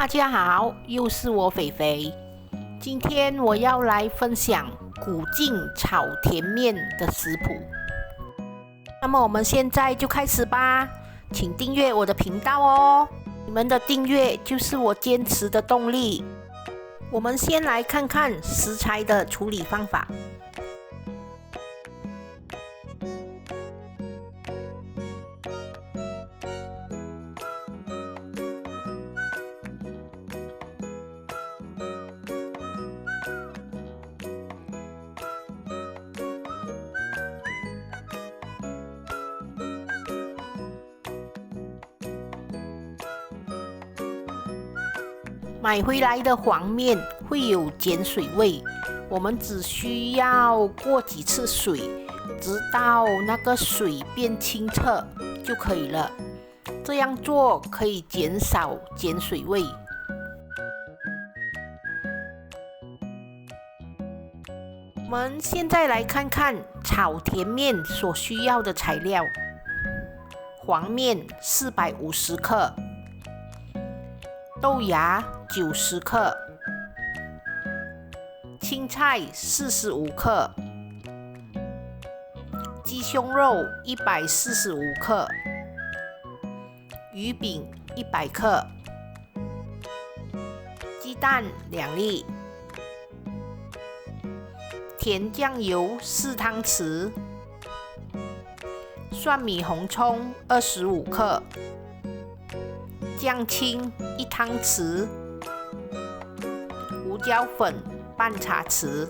大家好，又是我肥肥。今天我要来分享古晋炒甜面的食谱。那么我们现在就开始吧，请订阅我的频道哦。你们的订阅就是我坚持的动力。我们先来看看食材的处理方法。买回来的黄面会有碱水味，我们只需要过几次水，直到那个水变清澈就可以了。这样做可以减少碱水味。我们现在来看看炒甜面所需要的材料：黄面450克。豆芽90克，青菜45克，鸡胸肉145克，鱼饼100克，鸡蛋2粒，甜酱油4汤匙，蒜米红葱25克。酱青1汤匙，胡椒粉半茶匙。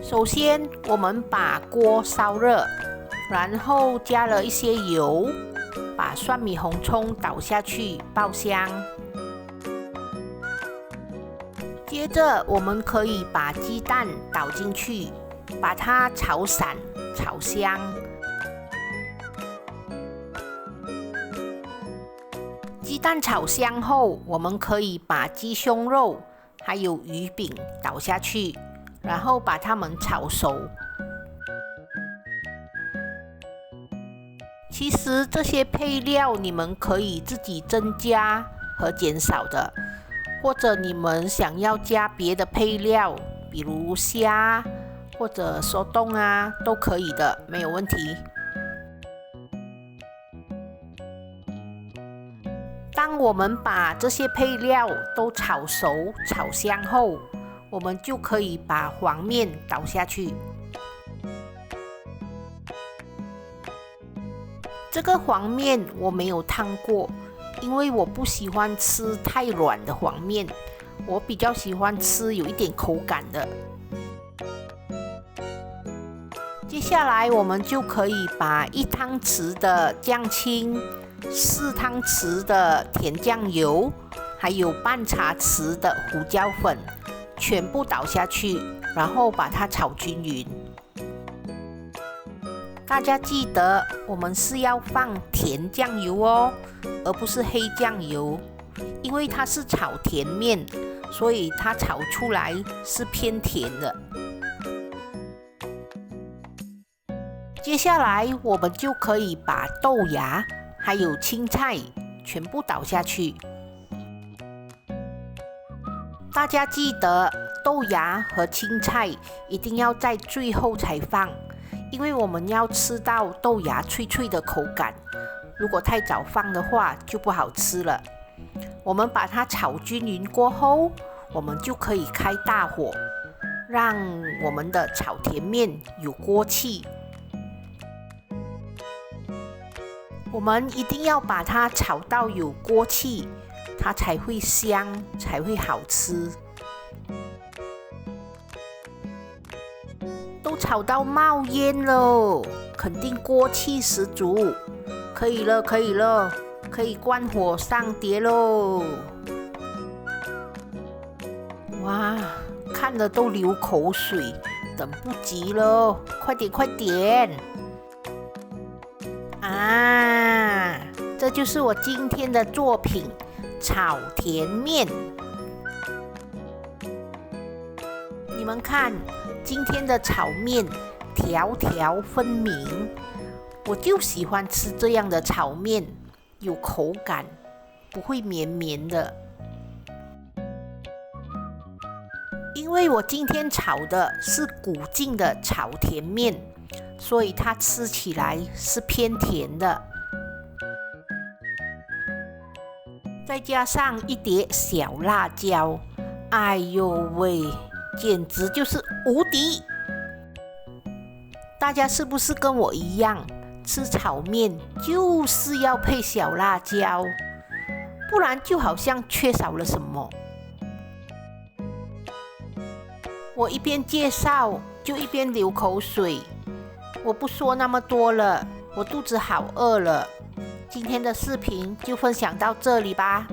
首先，我们把锅烧热，然后加了一些油，把蒜米红葱倒下去爆香。接着，我们可以把鸡蛋倒进去，把它炒散、炒香。鸡蛋炒香后，我们可以把鸡胸肉还有鱼饼倒下去，然后把它们炒熟。其实这些配料你们可以自己增加和减少的，或者你们想要加别的配料，比如虾或者手冻啊，都可以的，没有问题。当我们把这些配料都炒熟、炒香后，我们就可以把黄面倒下去。这个黄面我没有烫过，因为我不喜欢吃太软的黄面，我比较喜欢吃有一点口感的。接下来我们就可以把1汤匙的酱青、4汤匙的甜酱油，还有半茶匙的胡椒粉，全部倒下去，然后把它炒均匀。大家记得，我们是要放甜酱油哦，而不是黑酱油，因为它是炒甜面，所以它炒出来是偏甜的。接下来，我们就可以把豆芽还有青菜全部倒下去。大家记得豆芽和青菜一定要在最后才放，因为我们要吃到豆芽脆脆的口感。如果太早放的话就不好吃了。我们把它炒均匀过后，我们就可以开大火，让我们的炒甜面有锅气。我们一定要把它炒到有锅气，它才会香，才会好吃。都炒到冒烟了，肯定锅气十足。可以了，可以了，可以关火上碟喽！哇，看了都流口水，等不及了，快点，快点！啊，这就是我今天的作品——炒甜面。你们看，今天的炒面条条分明，我就喜欢吃这样的炒面，有口感，不会绵绵的。因为我今天炒的是古晋的炒甜面，所以它吃起来是偏甜的。再加上一碟小辣椒，哎呦喂，简直就是无敌！大家是不是跟我一样，吃炒面就是要配小辣椒，不然就好像缺少了什么？我一边介绍就一边流口水，我不说那么多了，我肚子好饿了。今天的视频就分享到这里吧，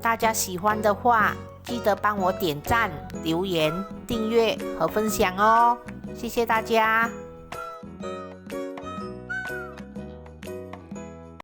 大家喜欢的话，记得帮我点赞、留言、订阅和分享哦，谢谢大家。